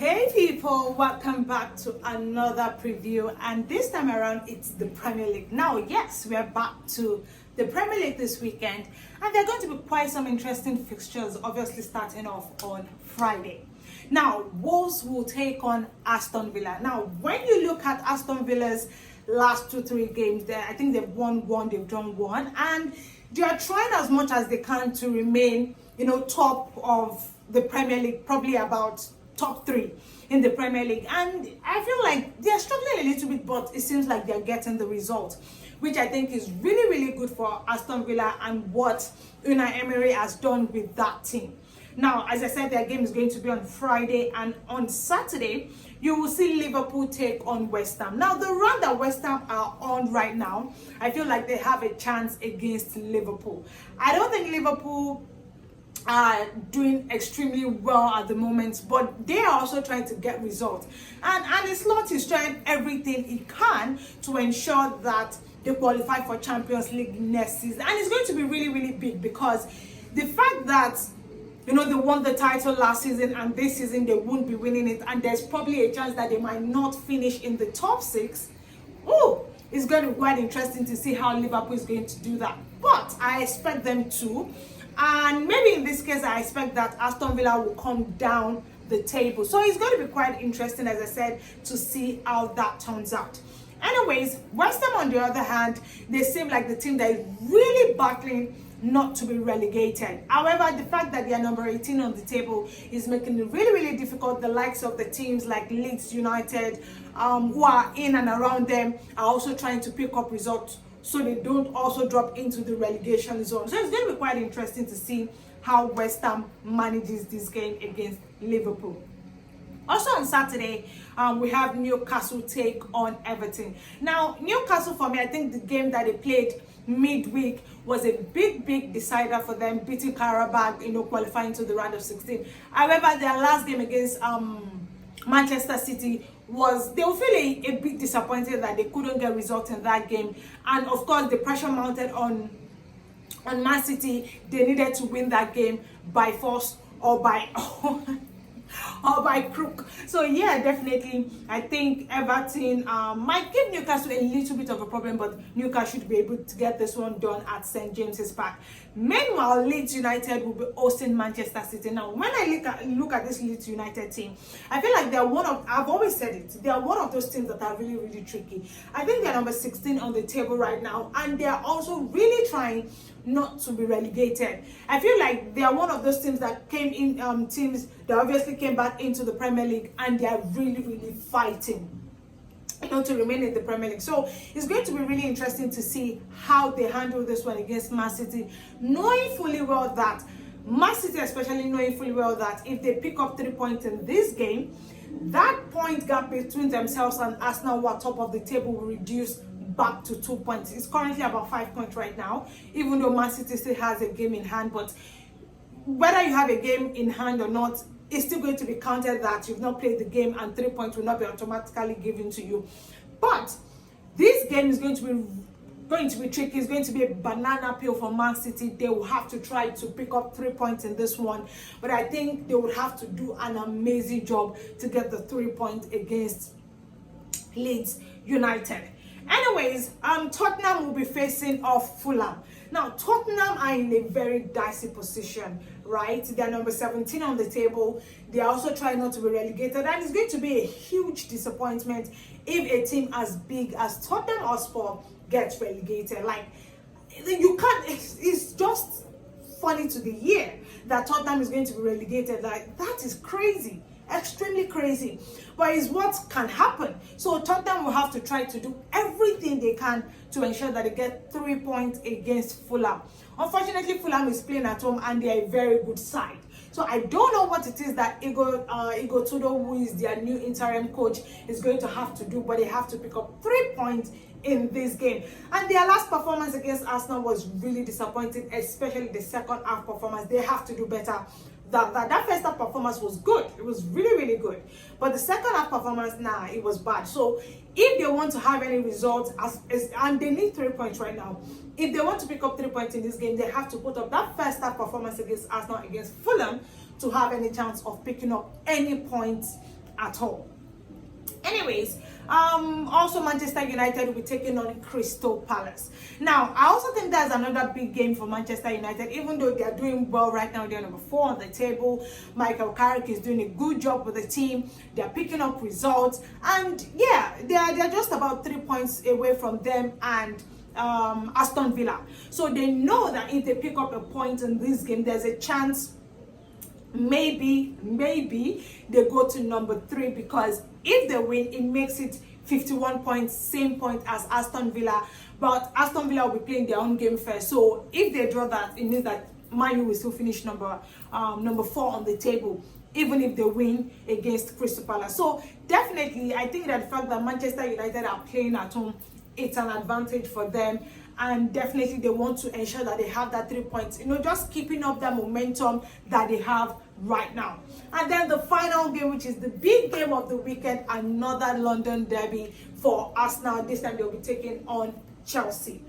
Hey people, welcome back to another preview, and this time around it's the Premier League. Now yes, we are back to the Premier League this weekend, and there are going to be quite some interesting fixtures, obviously starting off on Friday. Now Wolves will take on Aston Villa. Now when you look at Aston Villa's last 2-3 games there, I think they've won one, they've drawn one, and they are trying as much as they can to remain, top of the Premier League, probably about top 3 in the Premier League. And I feel like they're struggling a little bit, but it seems like they're getting the result, which I think is really, really good for Aston Villa and what Unai Emery has done with that team. Now, as I said, their game is going to be on Friday, and on Saturday, you will see Liverpool take on West Ham. Now, the run that West Ham are on right now, I feel like they have a chance against Liverpool. I don't think Liverpool are doing extremely well at the moment, but they are also trying to get results. And Arne Slot is trying everything he can to ensure that they qualify for Champions League next season. And it's going to be really, really big, because the fact that they won the title last season and this season they won't be winning it, and there's probably a chance that they might not finish in the top 6. It's going to be quite interesting to see how Liverpool is going to do that. But I expect them to. And maybe in this case, I expect that Aston Villa will come down the table. So it's going to be quite interesting, as I said, to see how that turns out. Anyways, West Ham, on the other hand, they seem like the team that is really battling not to be relegated. However, the fact that they are number 18 on the table is making it really, really difficult. The likes of the teams like Leeds United, who are in and around them, are also trying to pick up results so they don't also drop into the relegation zone. So it's going to be quite interesting to see how West Ham manages this game against Liverpool. Also on Saturday, we have Newcastle take on Everton. Now, Newcastle, for me, I think the game that they played midweek was a big decider for them, beating Karabakh, qualifying to the round of 16. However, their last game against Manchester City they will feel a bit disappointed that they couldn't get results in that game. And of course, the pressure mounted on Man City. They needed to win that game by force or by crook. So yeah, definitely I think Everton might give Newcastle a little bit of a problem, but Newcastle should be able to get this one done at St. James's Park. Meanwhile, Leeds United will be hosting Manchester City. Now, when I look at this Leeds United team, I feel like they're I've always said it, they are one of those teams that are really, really tricky. I think they're number 16 on the table right now, and they are also really trying not to be relegated. I feel like they are one of those teams that came in, teams that obviously came back into the Premier League, and they are really, really fighting to remain in the Premier League. So it's going to be really interesting to see how they handle this one against Man City, knowing fully well that Man City, especially knowing fully well that if they pick up 3 points in this game, that point gap between themselves and Arsenal, who are top of the table, will reduce back to 2 points. It's currently about 5 points right now, even though Man City still has a game in hand. But whether you have a game in hand or not, it's still going to be counted that you've not played the game, and 3 points will not be automatically given to you. But this game is going to be tricky. It's going to be a banana peel for Man City. They will have to try to pick up 3 points in this one, but I think they will have to do an amazing job to get the 3 points against Leeds United. Anyways, Tottenham will be facing off Fulham. Now, Tottenham are in a very dicey position, right? They're number 17 on the table. They are also trying not to be relegated, and it's going to be a huge disappointment if a team as big as Tottenham Hotspur gets relegated. Like, you can't, it's just funny to the ear that Tottenham is going to be relegated. Like, that is crazy. Extremely crazy, but it's what can happen. So Tottenham will have to try to do everything they can to ensure that they get 3 points against Fulham. Unfortunately, Fulham is playing at home, and they are a very good side. So I don't know what it is that Igor Tudor, who is their new interim coach, is going to have to do, but they have to pick up 3 points in this game. And their last performance against Arsenal was really disappointing, especially the second half performance. They have to do better. That first half performance was good. It was really, really good. But the second half performance, it was bad. So if they want to have any results, and they need 3 points right now, if they want to pick up 3 points in this game, they have to put up that first half performance against Arsenal, against Fulham, to have any chance of picking up any points at all. Anyways, also Manchester United will be taking on Crystal Palace. Now, I also think that's another big game for Manchester United, even though they are doing well right now. They're number 4 on the table. Michael Carrick is doing a good job with the team. They're picking up results, and yeah, they're just about 3 points away from them and Aston Villa. So they know that if they pick up a point in this game, there's a chance maybe they go to number 3, because if they win, it makes it 51 points, same point as Aston Villa, but Aston Villa will be playing their own game first. So if they draw that, it means that Man U will still finish number 4 on the table, even if they win against Crystal Palace. So definitely, I think that the fact that Manchester United are playing at home, it's an advantage for them, and definitely they want to ensure that they have that 3 points, just keeping up that momentum that they have right now. And then the final game, which is the big game of the weekend, another London derby for Arsenal. This time they'll be taking on Chelsea.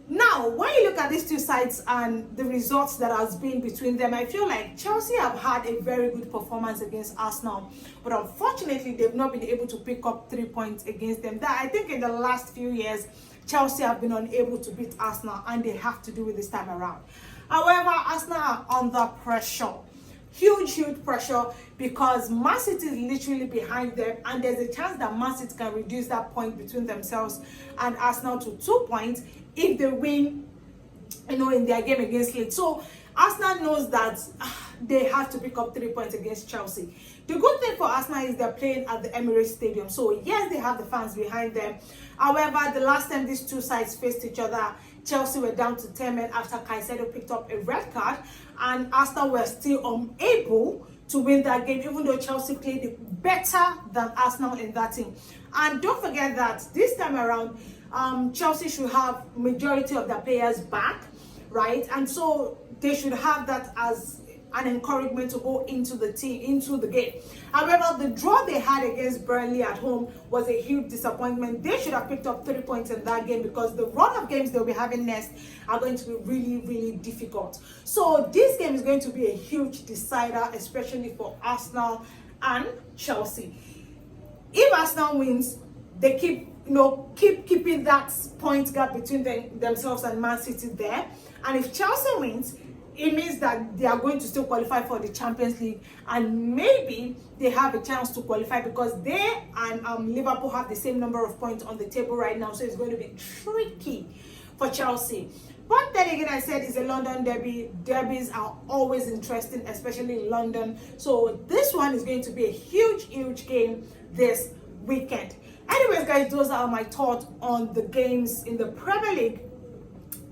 Now, when you look at these two sides and the results that has been between them, I feel like Chelsea have had a very good performance against Arsenal, but unfortunately, they've not been able to pick up 3 points against them. That I think in the last few years, Chelsea have been unable to beat Arsenal, and they have to do it this time around. However, Arsenal are under pressure. Huge pressure, because Man City is literally behind them, and there's a chance that Man City can reduce that point between themselves and Arsenal to 2 points if they win, in their game against Leeds. So Arsenal knows that they have to pick up 3 points against Chelsea. The good thing for Arsenal is they're playing at the Emirates Stadium, so yes, they have the fans behind them. However, the last time these two sides faced each other, Chelsea were down to 10 men after Caicedo picked up a red card, and Arsenal were still unable to win that game, even though Chelsea played better than Arsenal in that team. And don't forget that this time around, Chelsea should have majority of their players back, right? And so they should have that as an encouragement to go into the game. However, the draw they had against Burnley at home was a huge disappointment. They should have picked up 3 points in that game, because the run of games they'll be having next are going to be really difficult. So this game is going to be a huge decider, especially for Arsenal and Chelsea. If Arsenal wins, they keep keeping that point gap between themselves and Man City there. And if Chelsea wins, it means that they are going to still qualify for the Champions League, and maybe they have a chance to qualify, because they and Liverpool have the same number of points on the table right now. So it's going to be tricky for Chelsea. But then again, I said it's a London derby. Derbies are always interesting, especially in London. So this one is going to be a huge game this weekend. Anyways, guys, those are my thoughts on the games in the Premier League.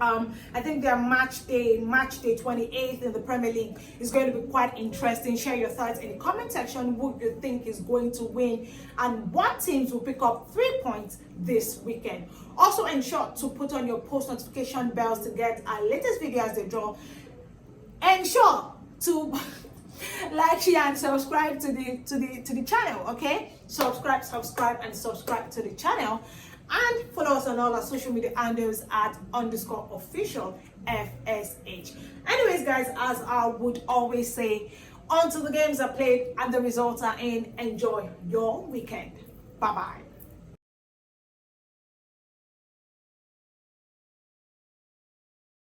I think their match day 28th in the Premier League is going to be quite interesting. Share your thoughts in the comment section. Who you think is going to win, and what teams will pick up 3 points this weekend. Also, ensure to put on your post notification bells to get our latest video as they draw. Ensure to like, share, and subscribe to the channel. Okay, subscribe to the channel. And follow us on all our social media handles at _official FSH. Anyways, guys, as I would always say, until the games are played and the results are in, enjoy your weekend. Bye-bye.